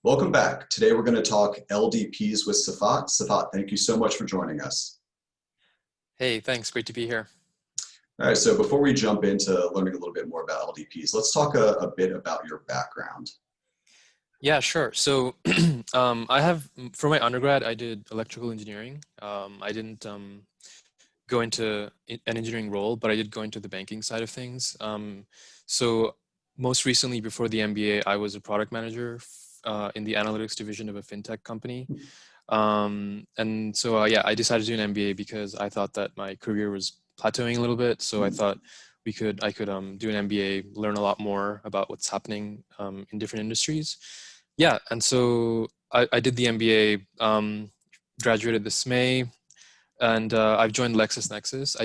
Welcome back. Today we're going to talk LDPs with Sifat. Sifat, thank you so much for joining us. Hey, thanks. Great to be here. All right, so before we jump into learning a little bit more about LDPs, let's talk a bit about your background. Yeah, sure. So, for my undergrad, I did electrical engineering. I didn't go into an engineering role, but I did go into the banking side of things. So, most recently, before the MBA, I was a product manager in the analytics division of a fintech company. Yeah, I decided to do an MBA because I thought that my career was plateauing a little bit. So I thought I could do an MBA, learn a lot more about what's happening in different industries. Yeah, and so I did the MBA, graduated this May, and I've joined LexisNexis.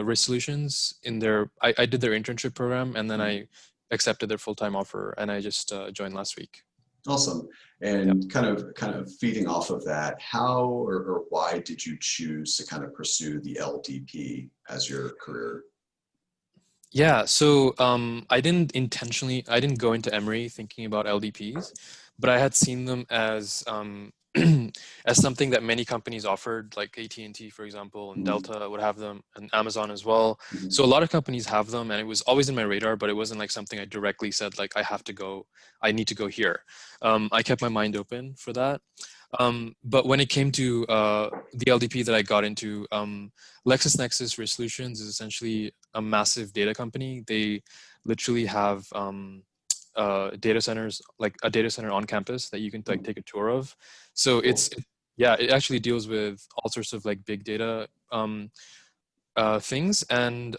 Risk Solutions in I did their internship program, and then I accepted their full-time offer, and I just joined last week. Awesome. Yep. And kind of feeding off of that, how or why did you choose to kind of pursue the LDP as your career? Yeah, so I didn't go into Emory thinking about LDPs, but I had seen them as as something that many companies offered, like AT&T, for example, and Mhm. Delta would have them, and Amazon as well. Mhm. So a lot of companies have them, and it was always in my radar, but it wasn't like something I directly said, like, I need to go here. I kept my mind open for that. But when it came to the LDP that I got into, LexisNexis Risk Solutions is essentially a massive data company. They literally have data centers, like a data center on campus that you can like take a tour of. So Cool. yeah, it actually deals with all sorts of like big data things, and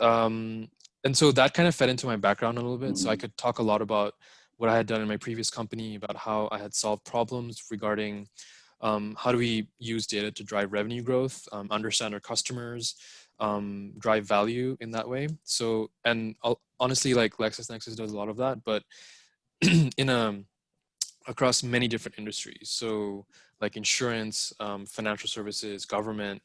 so that kind of fed into my background a little bit. So I Mhm. could talk a lot about what I had done in my previous company, about how I had solved problems regarding how do we use data to drive revenue growth, understand our customers, drive value in that way. So, and honestly, like LexisNexis does a lot of that, but in across many different industries. So, like insurance, financial services, government,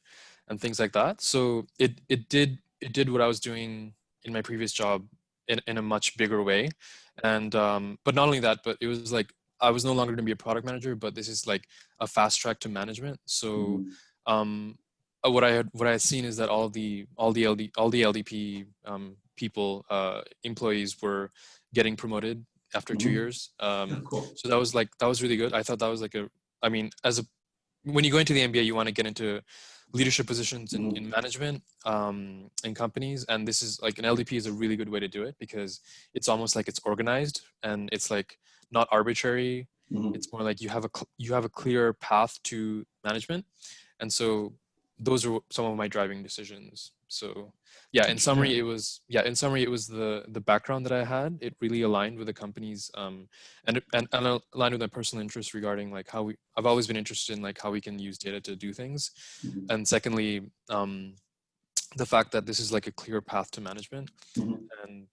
and things like that. So it did what I was doing in my previous job in a much bigger way, and but not only that, but it was like I was no longer going to be a product manager, but this is like a fast track to management. So Mhm. um, what I had seen is that all the LDP people employees were getting promoted after two Mhm. years. Yeah, cool. So that was really good. I thought that was like I mean, when you go into the MBA, you want to get into leadership positions Mhm. in management in companies, and this is like an LDP is a really good way to do it because it's almost like it's organized and it's like not arbitrary. Mhm. It's more like you have a clear path to management, and so those are some of my driving decisions. So yeah, Yeah. in summary it was the background that I had. It really aligned with the company's and aligned with my personal interests regarding like I've always been interested in like how we can use data to do things, Mhm. and secondly, the fact that this is like a clear path to management, Mhm. and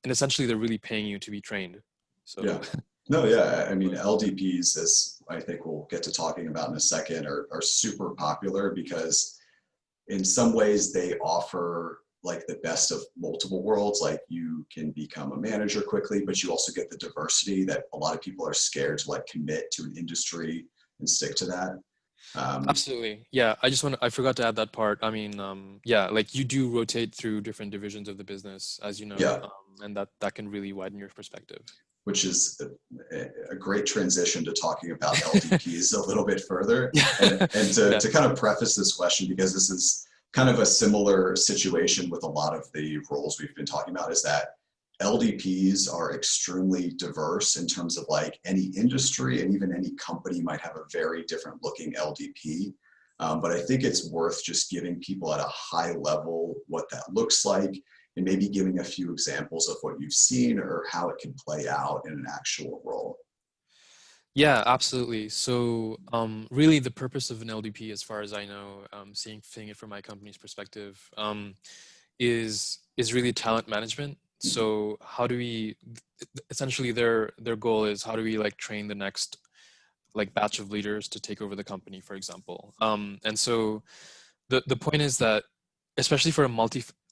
and essentially they're really paying you to be trained. So Yeah. No, yeah. I mean, LDPs, as I think we'll get to talking about in a second, are super popular because in some ways they offer like the best of multiple worlds. Like you can become a manager quickly, but you also get the diversity that a lot of people are scared to like commit to an industry and stick to that. Um, absolutely. Yeah, I forgot to add that part. I mean, yeah, like you do rotate through different divisions of the business, as you know, yeah, and that can really widen your perspective. which is a great transition to talking about LDPs a little bit further. And Yeah. to kind of preface this question, because this is kind of a similar situation with a lot of the roles we've been talking about, is that LDPs are extremely diverse in terms of like any industry and even any company might have a very different looking LDP. But I think it's worth just giving people at a high level what that looks like and maybe giving a few examples of what you've seen or how it can play out in an actual role. Yeah, absolutely. So, really, the purpose of an LDP, as far as I know, seeing it from my company's perspective, is really talent management. Mhm. So, how do we essentially their goal is how do we like train the next like batch of leaders to take over the company, for example. And so the point is that especially for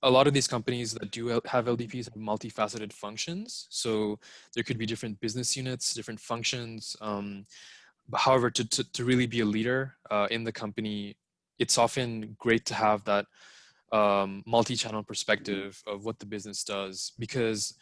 a lot of these companies that do have LDPs have multifaceted functions. So there could be different business units, different functions. however, to really be a leader in the company, it's often great to have that multi-channel perspective of what the business does, because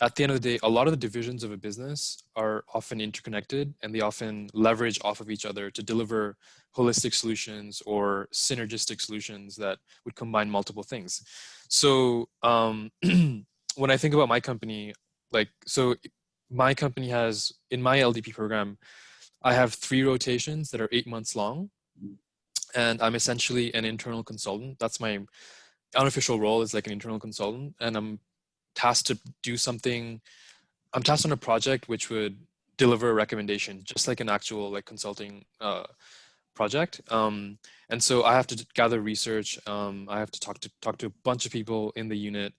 at the end of the day, a lot of the divisions of a business are often interconnected, and they often leverage off of each other to deliver holistic solutions or synergistic solutions that would combine multiple things. So when I think about my company, my company has, in my LDP program, I have 3 rotations that are 8 months long, and I'm essentially an internal consultant. That's my unofficial role, is like an internal consultant, and I'm tasked to do something. I'm tasked on a project which would deliver a recommendation, just like an actual like consulting project. And so I have to gather research. I have to talk to a bunch of people in the unit,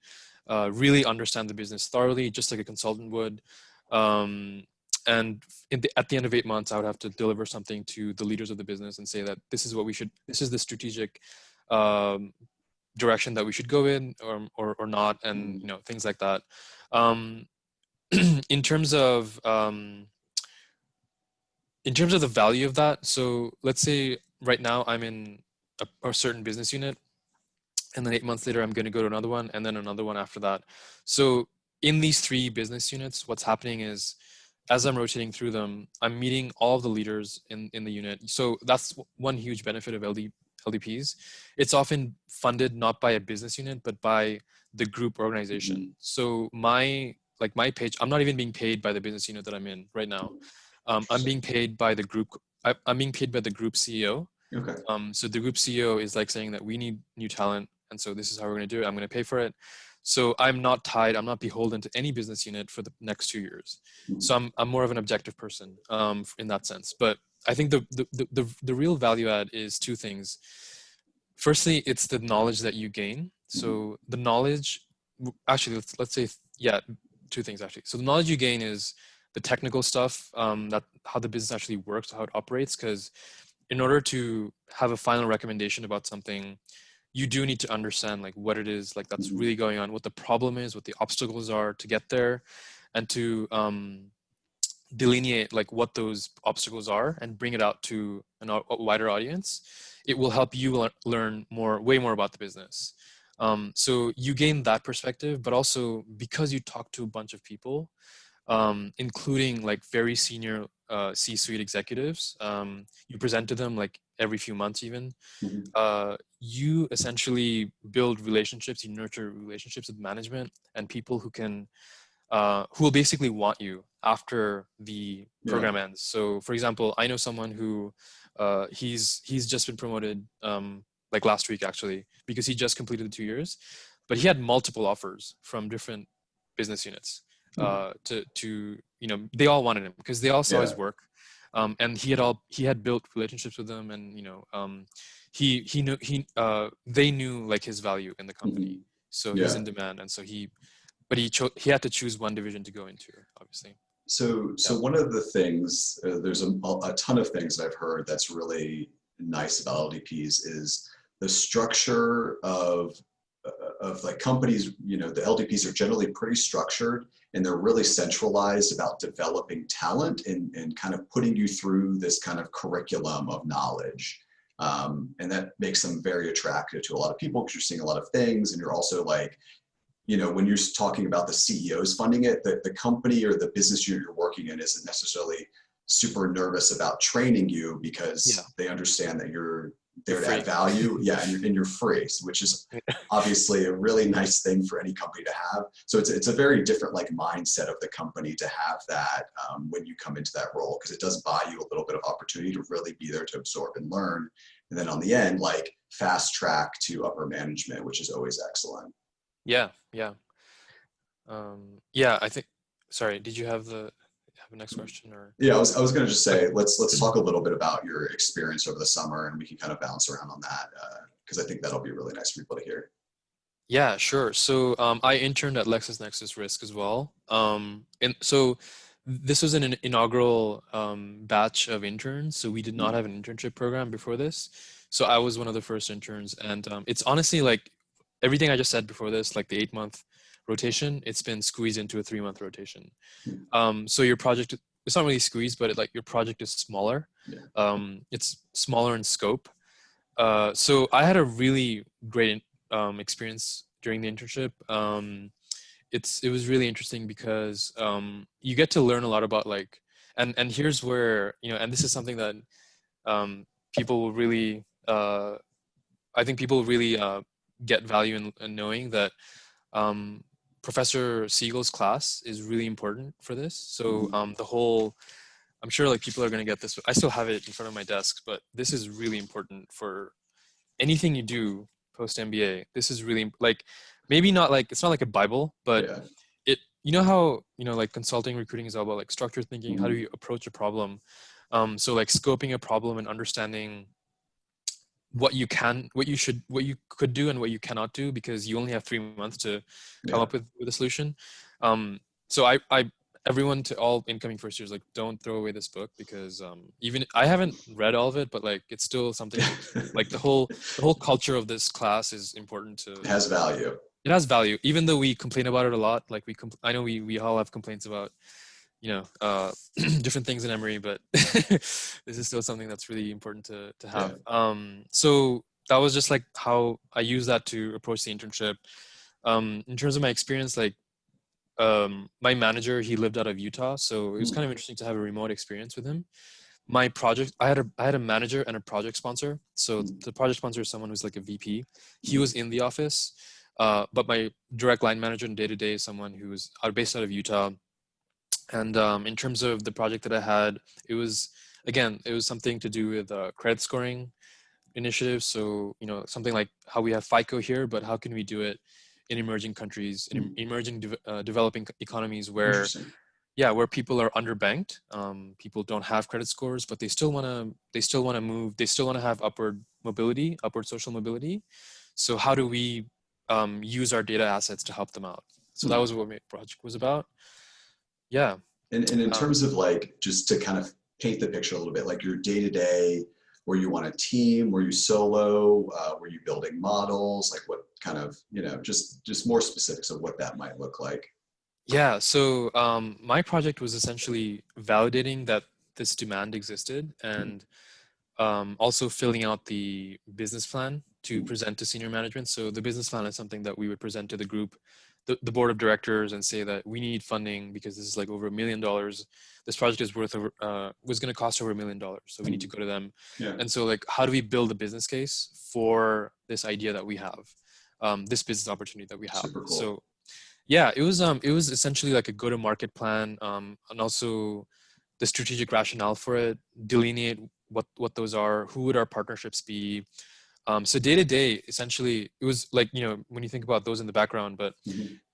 really understand the business thoroughly, just like a consultant would. Um, and at the end of 8 months, I would have to deliver something to the leaders of the business and say that this is what we should. This is the strategic um, direction that we should go in, or not, and things like that. Um, in terms of the value of that, so let's say right now I'm in a certain business unit, and then 8 months later I'm going to go to another one, and then another one after that. So in these 3 business units, what's happening is, as I'm rotating through them, I'm meeting all of the leaders in the unit. So that's one huge benefit of LDPs. It's often funded not by a business unit, but by the group organization. So my page, I'm not even being paid by the business unit that I'm in right now. I'm being paid by the group. I'm being paid by the group CEO. Okay. So the group CEO is like saying that we need new talent, and so this is how we're going to do it. I'm going to pay for it. So I'm not tied. I'm not beholden to any business unit for the next 2 years. So I'm more of an objective person in that sense. But I think the real value add is 2 things. Firstly, it's the knowledge that you gain. So the knowledge, actually, let's say, yeah, 2 things actually. So the knowledge you gain is the technical stuff, that how the business actually works, how it operates. Because in order to have a final recommendation about something, you do need to understand like what it is like that's really going on, what the problem is, what the obstacles are to get there, and to delineate like what those obstacles are and bring it out to a wider audience. It will help you learn way more about the business. So you gain that perspective, but also because you talk to a bunch of people, including like very senior C-suite executives, you present to them like every few months even. You essentially build relationships, you nurture relationships with management and people who will basically want you after the program ends. So for example, I know someone who he's just been promoted like last week actually, because he just completed the 2 years, but he had multiple offers from different business units to they all wanted him because they all saw his work, and he had built relationships with them, and he knew they knew like his value in the company. So he's in demand, and so he had to choose one division to go into, obviously. So one of the things, there's a ton of things that I've heard that's really nice about LDPs is the structure of like companies. The LDPs are generally pretty structured, and they're really centralized about developing talent and kind of putting you through this kind of curriculum of knowledge. And that makes them very attractive to a lot of people because you're seeing a lot of things, and you're also like, when you're talking about the CEOs funding it, the company or the business unit you're working in isn't necessarily super nervous about training you because they understand that you're there to add value. And you're free, which is obviously a really nice thing for any company to have. So it's a very different like mindset of the company to have that when you come into that role, because it does buy you a little bit of opportunity to really be there to absorb and learn. And then on the end, like fast track to upper management, which is always excellent. Yeah. I think. Sorry, did you have a next question, or? Yeah, I was going to just say let's talk a little bit about your experience over the summer, and we can kind of bounce around on that because I think that'll be really nice for people to hear. Yeah, sure. So I interned at LexisNexis Risk as well, and so this was an inaugural batch of interns. So we did not have an internship program before this. So I was one of the first interns, and it's honestly like everything I just said before this, like the 8-month rotation, it's been squeezed into a 3-month rotation. So your project it's not really squeezed, but like your project is smaller. Yeah. It's smaller in scope. So I had a really great experience during the internship. It was really interesting because you get to learn a lot about like, and here's where, and this is something that people will really, I think people really get value in knowing that um, Professor Siegel's class is really important for this. So the whole, I'm sure like people are going to get this. I still have it in front of my desk, but this is really important for anything you do post MBA. This is really like, maybe not like, it's not like a Bible, but Yeah. it, you know how, like consulting recruiting is all about like structured thinking. How do you approach a problem? So like scoping a problem and understanding what you could do and what you cannot do, because you only have 3 months to come Yeah. up with a solution. So everyone, to all incoming first years, like, don't throw away this book, because even I haven't read all of it, but like it's still something like the whole culture of this class is important to. It has value. It has value, even though we complain about it a lot. Like I know we all have complaints about, different things in Emory, but this is still something that's really important to have. Yeah. So that was just like how I use that to approach the internship. In terms of my experience, like my manager, he lived out of Utah, so it was kind of interesting to have a remote experience with him. My project, I had a manager and a project sponsor. So the project sponsor is someone who's like a VP. He was in the office, but my direct line manager and day to day is someone who was based out of Utah. And in terms of the project that I had, it was something to do with credit scoring initiatives. So, something like how we have FICO here, but how can we do it in emerging countries, in emerging developing economies where, where people are underbanked. People don't have credit scores, but they still want to move. They still want to have upward social mobility. So how do we use our data assets to help them out? So that was what my project was about. Yeah. And in terms of like, just to kind of paint the picture a little bit, like your day to day, were you on a team? Were you solo? Were you building models? Like what kind of, just more specifics of what that might look like. Yeah. So my project was essentially validating that this demand existed, and also filling out the business plan to present to senior management. So the business plan is something that we would present to the group, the board of directors, and say that we need funding because this is like over $1 million. This project is was going to cost over $1 million. So we need to go to them. Yeah. And so like, how do we build a business case for this idea that we have, this business opportunity that we have? Super cool. So yeah, it was essentially like a go-to-market plan, and also the strategic rationale for it, delineate what those are, who would our partnerships be. So day to day, essentially, it was like, when you think about those in the background, but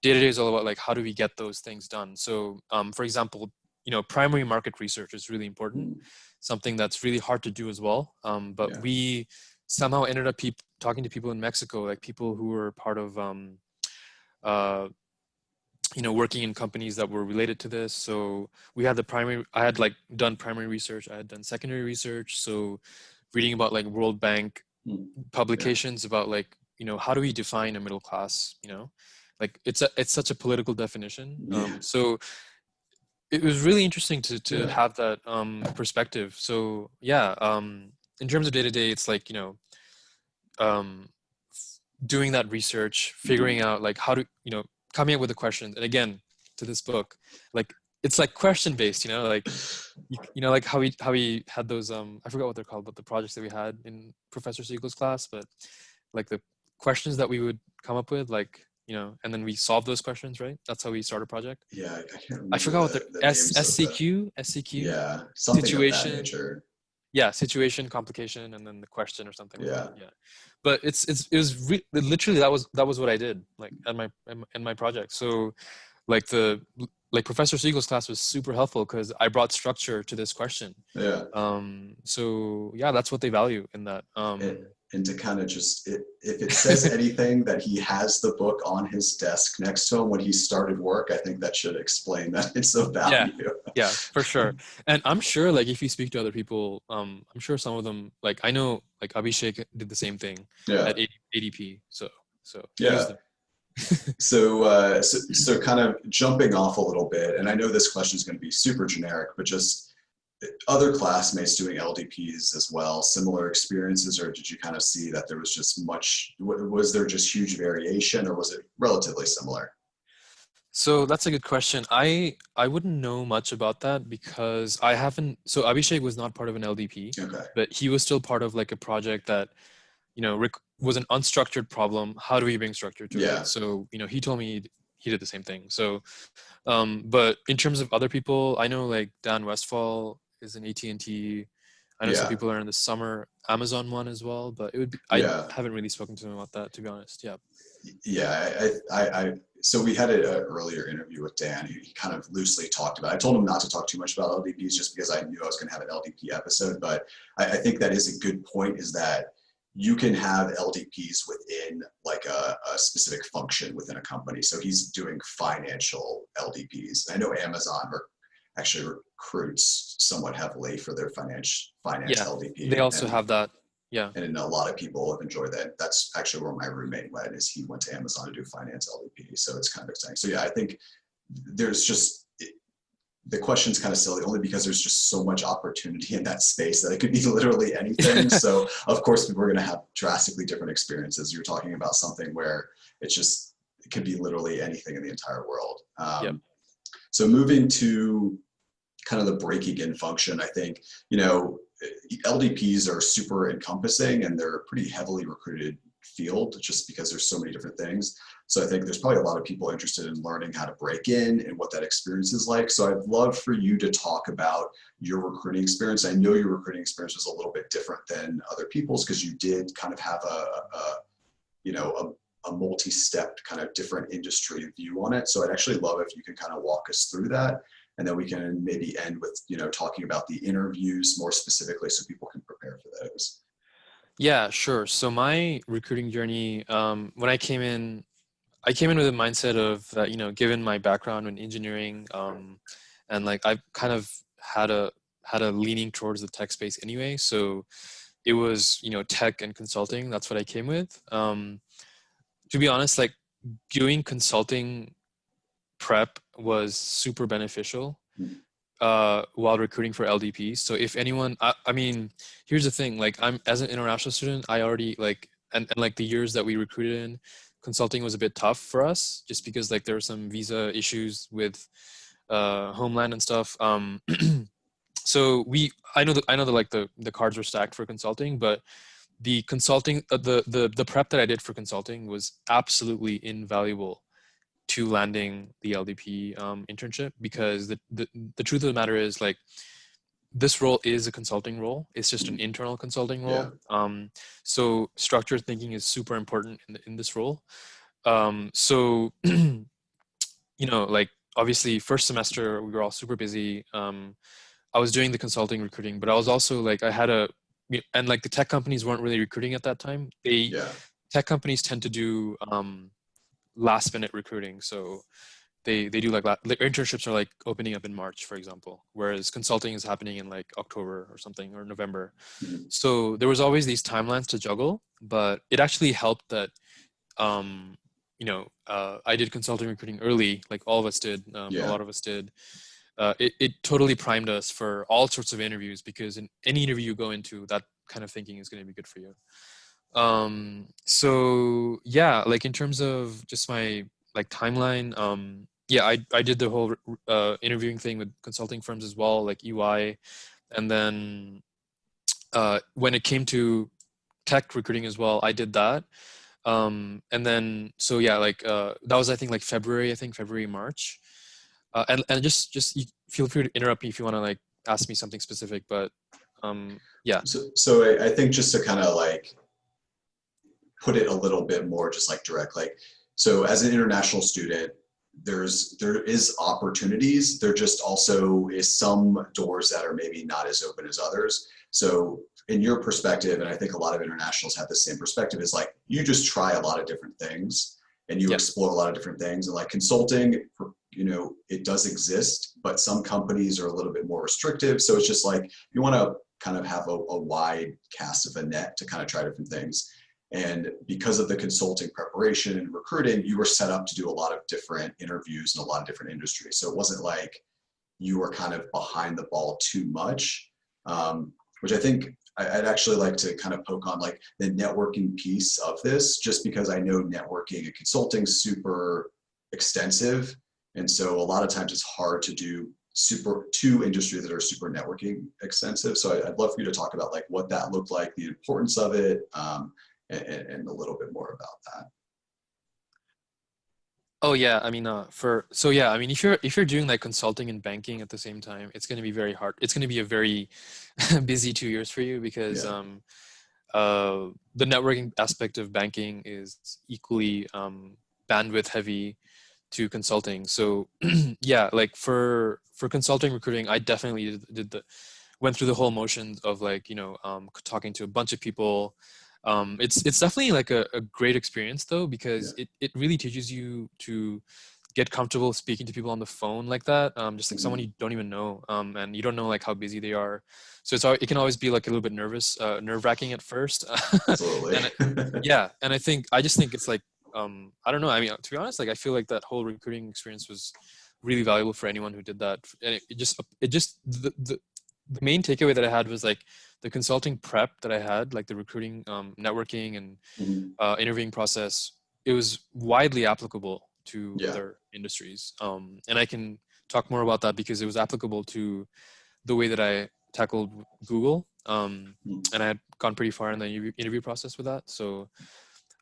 day to day is all about like, how do we get those things done? So for example, primary market research is really important, something that's really hard to do as well. But we somehow ended up talking to people in Mexico, like people who were part of working in companies that were related to this. So we had I had like done primary research, I had done secondary research. So reading about like World Bank publications about like, how do we define a middle class, like it's such a political definition. So it was really interesting to have that perspective. So in terms of day to day, it's like, um, doing that research, figuring out like how to, coming up with the questions. And again, to this book, like it's like question based, like like how we had those I forgot what they're called, but the projects that we had in Professor Siegel's class, but like the questions that we would come up with, like, and then we solve those questions, right? That's how we start a project. Yeah, I can't remember. I forgot what the names SCQ. Yeah, something Situation. of that nature. Yeah, situation, complication, and then the question or something like that. Yeah. But it was literally that was what I did, like in my project. So like Professor Siegel's class was super helpful because I brought structure to this question. Yeah. So yeah, that's what they value in that. And to kind of just, if it says anything that he has the book on his desk next to him when he started work, I think that should explain that it's of value. Yeah, for sure. And I'm sure like if you speak to other people, I'm sure some of them, like I know like Abhishek did the same thing at ADP. So yeah. So kind of jumping off a little bit, and I know this question is going to be super generic, but just other classmates doing LDPs as well, similar experiences, or did you kind of see that there was just was there just huge variation, or was it relatively similar? So that's a good question. I wouldn't know much about that because I haven't. So Abhishek was not part of an LDP, Okay. but he was still part of like a project that, was an unstructured problem. How do we bring structure to it? Yeah. So, he told me he did the same thing. So, but in terms of other people, I know like Dan Westfall is an AT&T. I know some Yeah. people are in the summer Amazon one as well, but I Yeah. haven't really spoken to him about that, to be honest. Yeah. Yeah, so we had an earlier interview with Dan. He kind of loosely talked about. I told him not to talk too much about LDPs just because I knew I was going to have an LDP episode. But I think that is a good point. Is that you can have LDPs within like a specific function within a company. So he's doing financial LDPs. I know Amazon actually recruits somewhat heavily for their finance Yeah. LDP, They also and have that. Yeah. and a lot of people have enjoyed that. That's actually where my roommate went, is he went to Amazon to do finance LDP. So it's kind of exciting. So yeah, I think there's just, the question's kind of silly only because there's just so much opportunity in that space that it could be literally anything. So of course we're going to have drastically different experiences. You're talking about something where it could be literally anything in the entire world. Yep. So moving to kind of the breaking in function, I think, LDPs are super encompassing and they're a pretty heavily recruited field just because there's so many different things. So I think there's probably a lot of people interested in learning how to break in and what that experience is like. So I'd love for you to talk about your recruiting experience. I know your recruiting experience was a little bit different than other people's because you did kind of have a multi-step kind of different industry view on it. So I'd actually love if you could kind of walk us through that. And then we can maybe end with, talking about the interviews more specifically so people can prepare for those. Yeah, sure. So my recruiting journey, when I came in with a mindset of that, given my background in engineering, and like I've kind of had a leaning towards the tech space anyway. So it was, tech and consulting. That's what I came with. To be honest, like doing consulting prep was super beneficial Mm. while recruiting for LDP. So if anyone, I mean, here's the thing, like I'm as an international student, I already like, and like the years that we recruited in, consulting was a bit tough for us just because like there were some visa issues with Homeland and stuff. So I know that like the cards were stacked for consulting, but the consulting, the prep that I did for consulting was absolutely invaluable to landing the LDP internship because the truth of the matter is like this role is a consulting role. It's just an internal consulting Yeah. role. So structured thinking is super important in this role. So like obviously first semester we were all super busy. I was doing the consulting recruiting, but I was also like and like the tech companies weren't really recruiting at that time. Yeah. Tech companies tend to do last minute recruiting. So they do like internships are like opening up in March, for example, whereas consulting is happening in like October or something or November. Mhm. So there was always these timelines to juggle, but it actually helped that I did consulting recruiting early, like all of us did, a Yeah. lot of us did. It totally primed us for all sorts of interviews because in any interview you go into, that kind of thinking is going to be good for you. So yeah, like in terms of just my like timeline, yeah, I did the whole interviewing thing with consulting firms as well, like EY, and then when it came to tech recruiting as well, I did that. And then so yeah, like that was I think like February, March. And just feel free to interrupt me if you want to like ask me something specific, but yeah. So I think just to kind of like put it a little bit more just like direct, like, so as an international student, there is opportunities. There just also is some doors that are maybe not as open as others. So in your perspective, and I think a lot of internationals have the same perspective, is like you just try a lot of different things and you Yeah. explore a lot of different things. And like consulting, it does exist, but some companies are a little bit more restrictive. So it's just like you want to kind of have a wide cast of a net to kind of try different things. And because of the consulting preparation and recruiting, you were set up to do a lot of different interviews in a lot of different industries. So it wasn't like you were kind of behind the ball too much, which I think I'd actually like to kind of poke on like the networking piece of this, just because I know networking and consulting super extensive. And so a lot of times it's hard to do two industries that are super networking extensive. So I'd love for you to talk about like what that looked like, the importance of it, and a little bit more about that. Oh yeah, I mean, so yeah, I mean, if you're doing like consulting and banking at the same time, it's going to be very hard. It's going to be a very busy 2 years for you because Yeah. the networking aspect of banking is equally bandwidth heavy to consulting. So yeah, like for consulting recruiting, I definitely did the went through the whole motions of like talking to a bunch of people. It's definitely like a great experience though, Yeah. because it really teaches you to get comfortable speaking to people on the phone like that, just like someone Mhm. you don't even know, and you don't know like how busy they are. So it can always be like a little bit nerve-wracking at first. Absolutely. and yeah, and I just think it's like I don't know. I mean, to be honest, like I feel like that whole recruiting experience was really valuable for anyone who did that. And it just the main takeaway that I had was like the consulting prep that I had, like the recruiting, networking, and Mhm. interviewing process. It was widely applicable to Yeah. other industries, and I can talk more about that because it was applicable to the way that I tackled Google, Mhm. and I had gone pretty far in the interview process with that. So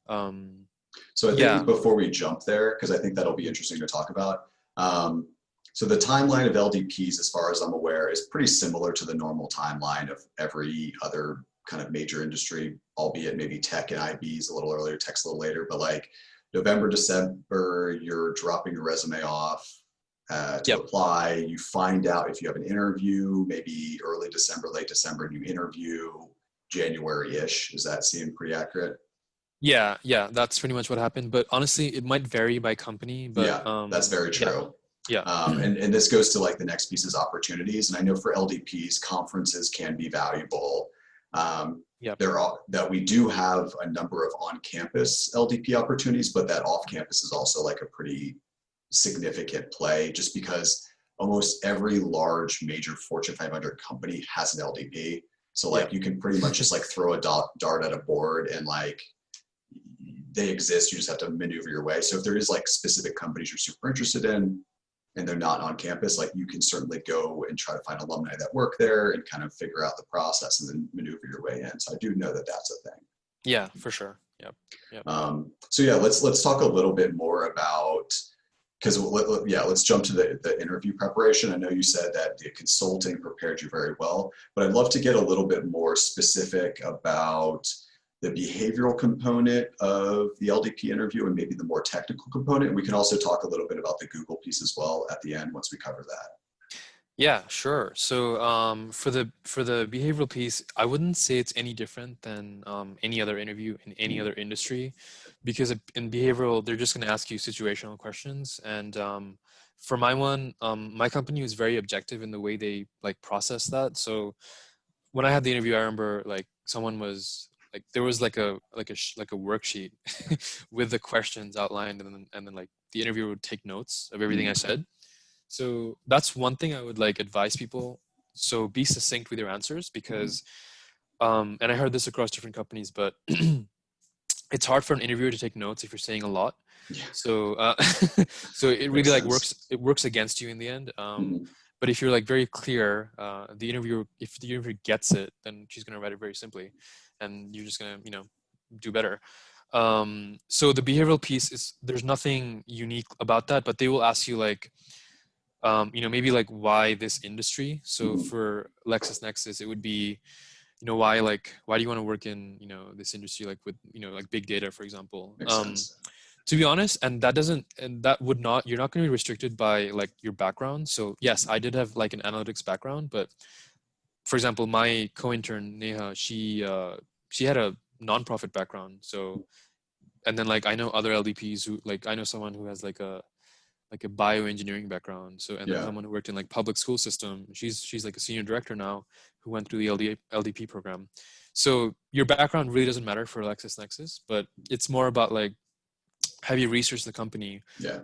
um, So I yeah, think before we jump there, because I think that'll be interesting to talk about. Um, so the timeline of LDPs, as far as I'm aware, is pretty similar to the normal timeline of every other kind of major industry, albeit maybe tech and IBs a little earlier, tech's a little later, but like November, December, you're dropping your resume off to yep. apply. You find out if you have an interview, maybe early December, late December, and you interview January-ish. Does that seem pretty accurate? Yeah, that's pretty much what happened. But honestly, it might vary by company. But Yeah, that's very yeah, true. yeah, And this goes to like the next piece is opportunities. And I know for LDPs, conferences can be valuable. yep, There are that we do have a number of on-campus LDP opportunities, but that off-campus is also like a pretty significant play just because almost every large major Fortune 500 company has an LDP. So yep. like you can pretty much just like throw a dart at a board and like they exist. You just have to maneuver your way. So if there is like specific companies you're super interested in and they're not on campus, like you can certainly go and try to find alumni that work there and kind of figure out the process and then maneuver your way in. So I do know that that's a thing. Yeah, for sure. Yep, yep. So yeah, let's talk a little bit more about because yeah, let's jump to the interview preparation. I know you said that the consulting prepared you very well, but I'd love to get a little bit more specific about the behavioral component of the LDP interview and maybe the more technical component. We can also talk a little bit about the Google piece as well at the end once we cover that. Yeah, sure. So for the behavioral piece, I wouldn't say it's any different than any other interview in any other industry, because in behavioral they're just going to ask you situational questions. And for my one, my company was very objective in the way they like process that. So when I had the interview, I remember like someone was like there was like a worksheet with the questions outlined, and then like the interviewer would take notes of everything I Mm, said. So that's one thing I would like advise people. So be succinct with your answers mm, because, and I heard this across different companies, but it's hard for an interviewer to take notes if you're saying a lot. yeah, So, so it really makes like sense. it works against you in the end. Mm, But if you're like very clear, if the interviewer gets it, then she's gonna write it very simply, and you're just gonna, do better. So the behavioral piece is there's nothing unique about that, but they will ask you like, maybe like why this industry. So mm, for LexisNexis, it would be, why do you want to work in, this industry, like with, like big data, for example. makes sense. To be honest, and that would not, you're not going to be restricted by like your background. So yes, I did have like an analytics background, but for example, my co-intern Neha, she had a nonprofit background. So, and then like I know other LDPs who like I know someone who has like like a bioengineering background. So, and then Yeah. someone who worked in like public school system. She's like a senior director now who went through the LDP program. So your background really doesn't matter for LexisNexis, but it's more about like, have you researched the company, Yeah.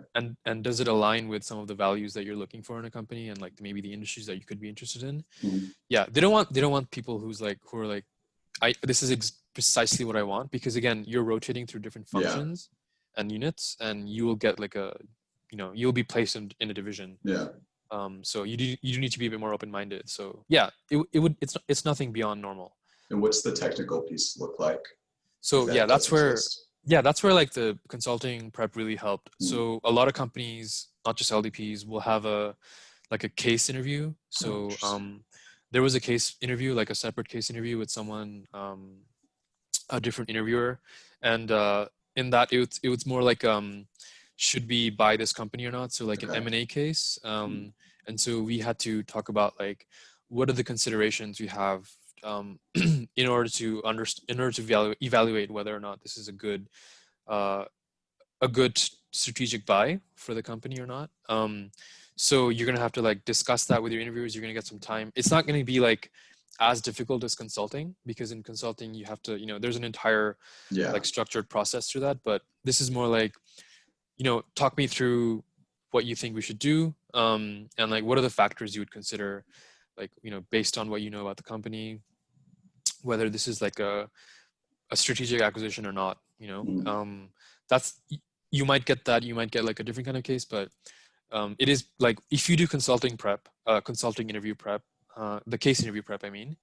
and does it align with some of the values that you're looking for in a company, and like maybe the industries that you could be interested in. Mhm. Yeah, they don't want people who are like, this is precisely what I want, because again, you're rotating through different Yeah. functions and units, and you will get like a, you'll be placed in a division. Yeah. So you do need to be a bit more open-minded. So yeah, it's nothing beyond normal. And what's the technical piece look like if So that does exist? that's where like the consulting prep really helped. Mm. So a lot of companies, not just LDPs, will have a case interview. Oh, So interesting. there was a case interview, like a separate case interview with someone, a different interviewer, and in that it was more like, should we buy this company or not? So like an Okay. M&A case, Mm. and so we had to talk about like, what are the considerations we have, in order to evaluate whether or not this is uh, a good strategic buy for the company or not. So you're gonna have to like discuss that with your interviewers. You're gonna get some time. It's not gonna be like as difficult as consulting, because in consulting you have to, there's an entire Yeah. like structured process through that. But this is more like, talk me through what you think we should do, and like what are the factors you would consider, like, based on what you know about the company, whether this is like a strategic acquisition or not. Mm. That's, you might get that, you might get like a different kind of case, but it is like, if you do consulting interview prep, the case interview prep, I mean,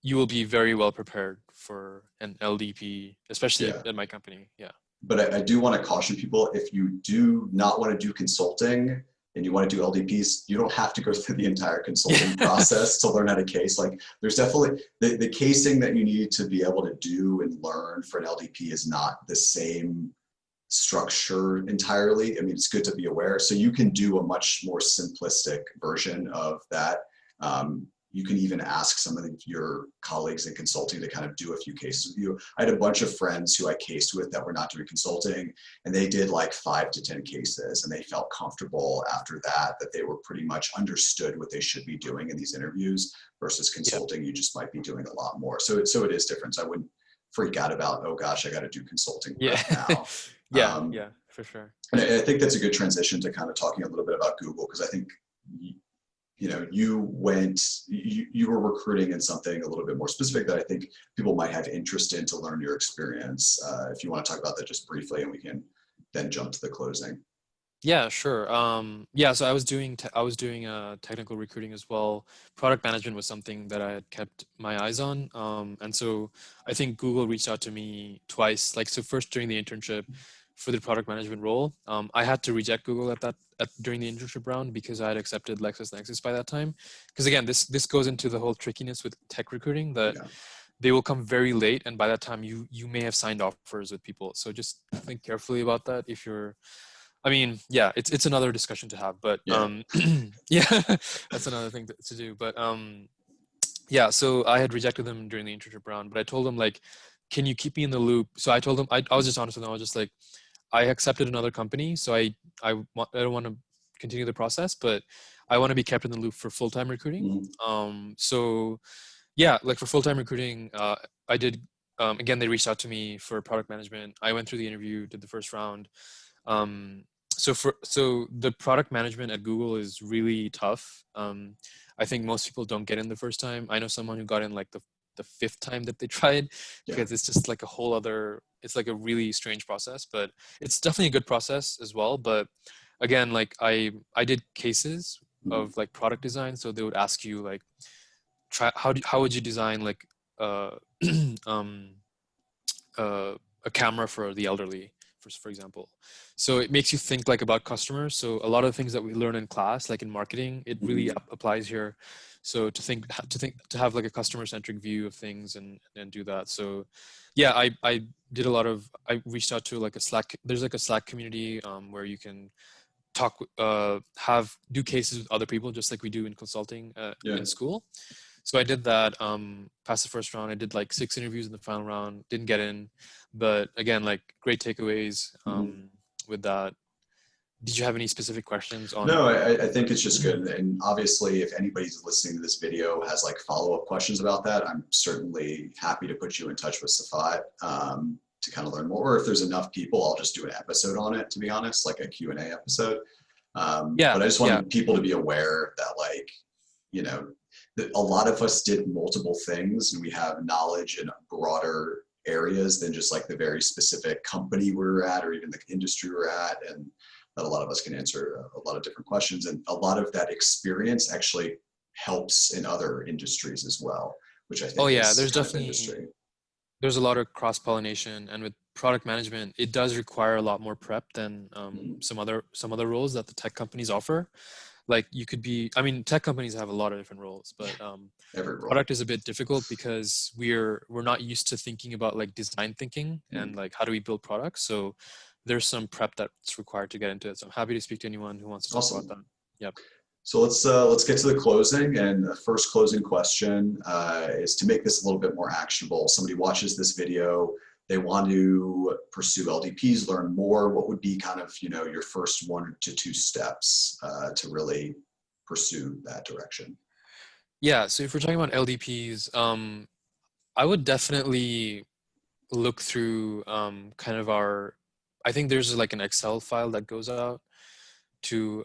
you will be very well prepared for an LDP, especially Yeah. at my company. Yeah. But I do want to caution people, if you do not want to do consulting and you want to do LDPs, you don't have to go through the entire consulting Yeah. process to learn how to case. Like there's definitely the casing that you need to be able to do and learn for an LDP is not the same structure entirely. I mean, it's good to be aware. So you can do a much more simplistic version of that. You can even ask some of your colleagues in consulting to kind of do a few cases with you. I had a bunch of friends who I cased with that were not doing consulting, and they did like 5 to 10 cases, and they felt comfortable after that, that they were pretty much understood what they should be doing in these interviews, versus Yeah. consulting, you just might be doing a lot more. So it is different. So I wouldn't freak out about, oh gosh, I got to do consulting Yeah. prep now. Yeah. Yeah, for sure. And I think that's a good transition to kind of talking a little bit about Google, because I think you were recruiting in something a little bit more specific that I think people might have interest in to learn your experience. If you want to talk about that just briefly, and we can then jump to the closing. Yeah, sure. Yeah, so I was doing technical recruiting as well. Product management was something that I had kept my eyes on. And so I think Google reached out to me twice. Like, so first during the internship for the product management role, I had to reject Google during the internship round, because I had accepted LexisNexis by that time. Because again, this goes into the whole trickiness with tech recruiting, that Yeah. they will come very late, and by that time you may have signed offers with people. So just think carefully about that. If you're, I mean, yeah, it's another discussion to have, but Yeah. yeah, that's another thing to do. But yeah, so I had rejected them during the internship round, but I told them like, can you keep me in the loop? So I told them, I was just honest with them. I was just like, I accepted another company, so I don't want to continue the process, but I want to be kept in the loop for full-time recruiting. Mhm. So yeah, like for full-time recruiting, I did. Again, they reached out to me for product management. I went through the interview, did the first round. Um, so the product management at Google is really tough. I think most people don't get in the first time. I know someone who got in like the fifth time that they tried, Yeah. because it's just like a whole other. It's like a really strange process, but it's definitely a good process as well. But again, like I did cases Mhm. of like product design, so they would ask you like, how would you design like uh, um, a camera for the elderly, for example. So it makes you think like about customers. So a lot of things that we learn in class, like in marketing, it really Mhm. applies here. So to have like a customer centric view of things, and do that. So yeah, I did a lot of, I reached out to like a Slack. There's like a Slack community where you can talk, do cases with other people, just like we do in consulting Yeah. in school. So I did that, passed the first round. I did like 6 interviews in the final round, didn't get in. But again, like great takeaways Mhm. with that. did you have any specific questions on? No, I think it's just good. And obviously, if anybody's listening to this video has like follow-up questions about that, I'm certainly happy to put you in touch with Sifat to kind of learn more. Or if there's enough people, I'll just do an episode on it, to be honest, like a Q&A episode. Yeah, But I just yeah. wanted people to be aware that like, you know, that a lot of us did multiple things and we have knowledge in broader areas than just like the very specific company we're at or even the industry we're at. And that a lot of us can answer a lot of different questions. And a lot of that experience actually helps in other industries as well, which I Oh think yeah, is there's kind of definitely, industry. there's a lot of cross-pollination, and with product management, it does require a lot more prep than Mhm. some other roles that the tech companies offer. Like you could be, I mean, tech companies have a lot of different roles, but Every role. product is a bit difficult because we're not used to thinking about like design thinking and Mhm. like how do we build products. So there's some prep that's required to get into it. So I'm happy to speak to anyone who wants to talk about Awesome. that. Yep. So let's get to the closing. And the first closing question is to make this a little bit more actionable. Somebody watches this video, they want to pursue LDPs, learn more. What would be kind of your first 1 to 2 steps to really pursue that direction? Yeah. So if we're talking about LDPs, I would definitely look through kind of our, I think there's like an Excel file that goes out to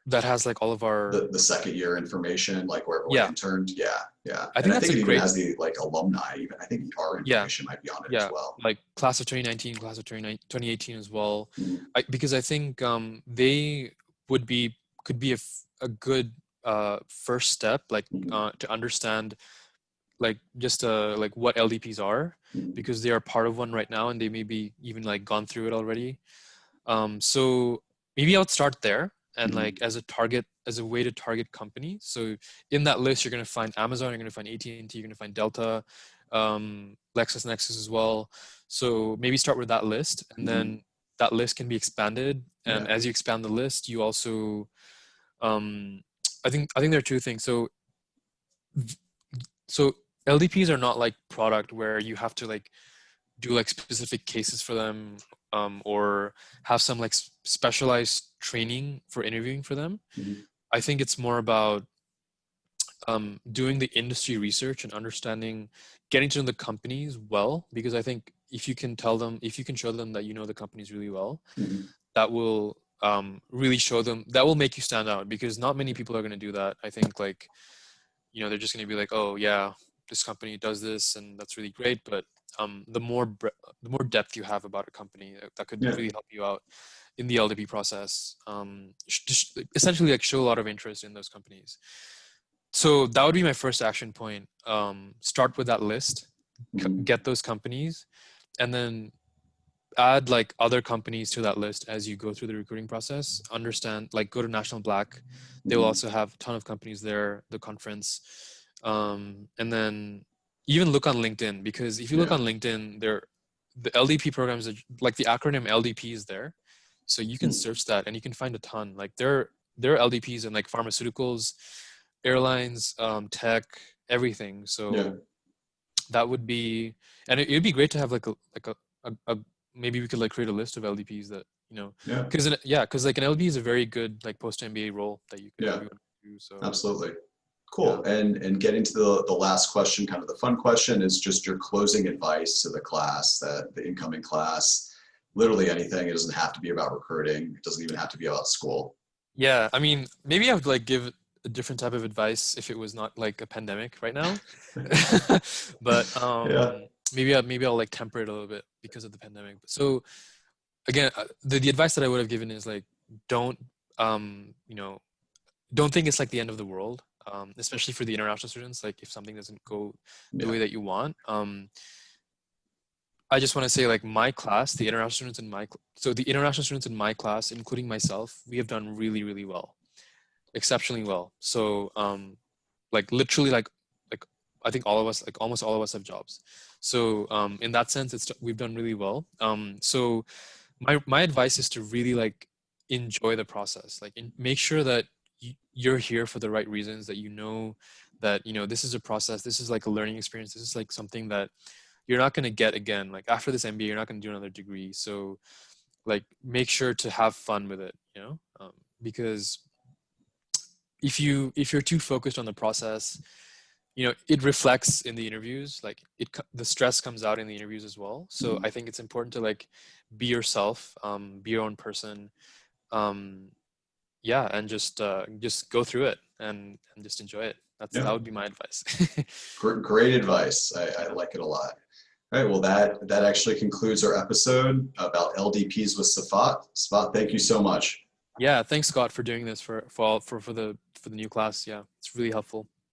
that has like all of our, The second year information, like where everyone yeah, interned. Yeah, yeah. I And think I that's think a it even great, has the like alumni. Even I think our yeah, information might be on it as yeah, well. like class of 2019, class of 2018 as well. Mhm. Because I think they would be, could be a good first step, like Mhm. to understand like just like what LDPs are, Mhm. because they are part of one right now and they may be even like gone through it already. So maybe I would start there and Mhm. like as a target, as a way to target companies. So in that list, you're going to find Amazon, you're going to find AT&T, you're going to find Delta, LexisNexis as well. So maybe start with that list, and Mhm. then that list can be expanded. And Yeah. as you expand the list, you also, um, I think there are two things. So LDPs are not like product where you have to like do like specific cases for them, or have some like specialized training for interviewing for them. Mhm. I think it's more about doing the industry research and understanding, getting to know the companies well, because I think if you can tell them, if you can show them that you know the companies really well, Mhm. that will really show them, that will make you stand out, because not many people are going to do that. I think like, they're just going to be like, oh yeah, this company does this and that's really great. But the more depth you have about a company, that could Yeah. really help you out in the LDP process. Just essentially like show a lot of interest in those companies. So that would be my first action point. Start with that list, Mhm. get those companies, and then add like other companies to that list as you go through the recruiting process. Understand, like go to National Black. They will Mhm. also have a ton of companies there, the conference. And then even look on LinkedIn, because if you look Yeah. on LinkedIn, the LDP programs, like the acronym LDP is there. So you can Hmm. search that and you can find a ton. Like there are LDPs in like pharmaceuticals, airlines, tech, everything. Yeah. So that would be, and it'd be great to have like a maybe we could like create a list of LDPs that, Yeah. because yeah, because like an LDP is a very good like post MBA role that you could Yeah. everyone can do. So Absolutely. yeah. Cool. And getting to the last question, kind of the fun question, is just your closing advice to the class, that the incoming class, literally anything. It doesn't have to be about recruiting. It doesn't even have to be about school. Yeah, I mean, maybe I would like give a different type of advice if it was not like a pandemic right now. But Yeah. maybe I'll like temper it a little bit because of the pandemic. So again, the advice that I would have given is like, don't um, you know, don't think it's like the end of the world, especially for the international students. Like if something doesn't go the Yeah. way that you want, I just want to say like my class, the international students in so the international students in my class, including myself, we have done really, really well, exceptionally well. So like literally like I think all of us, like almost all of us have jobs. So in that sense, we've done really well. So my advice is to really like enjoy the process, like make sure that you're here for the right reasons, that that this is a process, this is like a learning experience, this is like something that you're not going to get again. Like after this MBA, you're not going to do another degree. So like make sure to have fun with it, because if you're too focused on the process, it reflects in the interviews. Like the stress comes out in the interviews as well. So I think it's important to like be yourself, be your own person. Yeah, and just go through it and just enjoy it. That Yeah, would be my advice. great advice. I like it a lot. All right, well, that actually concludes our episode about LDPs with Sifat. Sifat, thank you so much. Yeah, thanks Scott for doing this for the new class. Yeah, it's really helpful.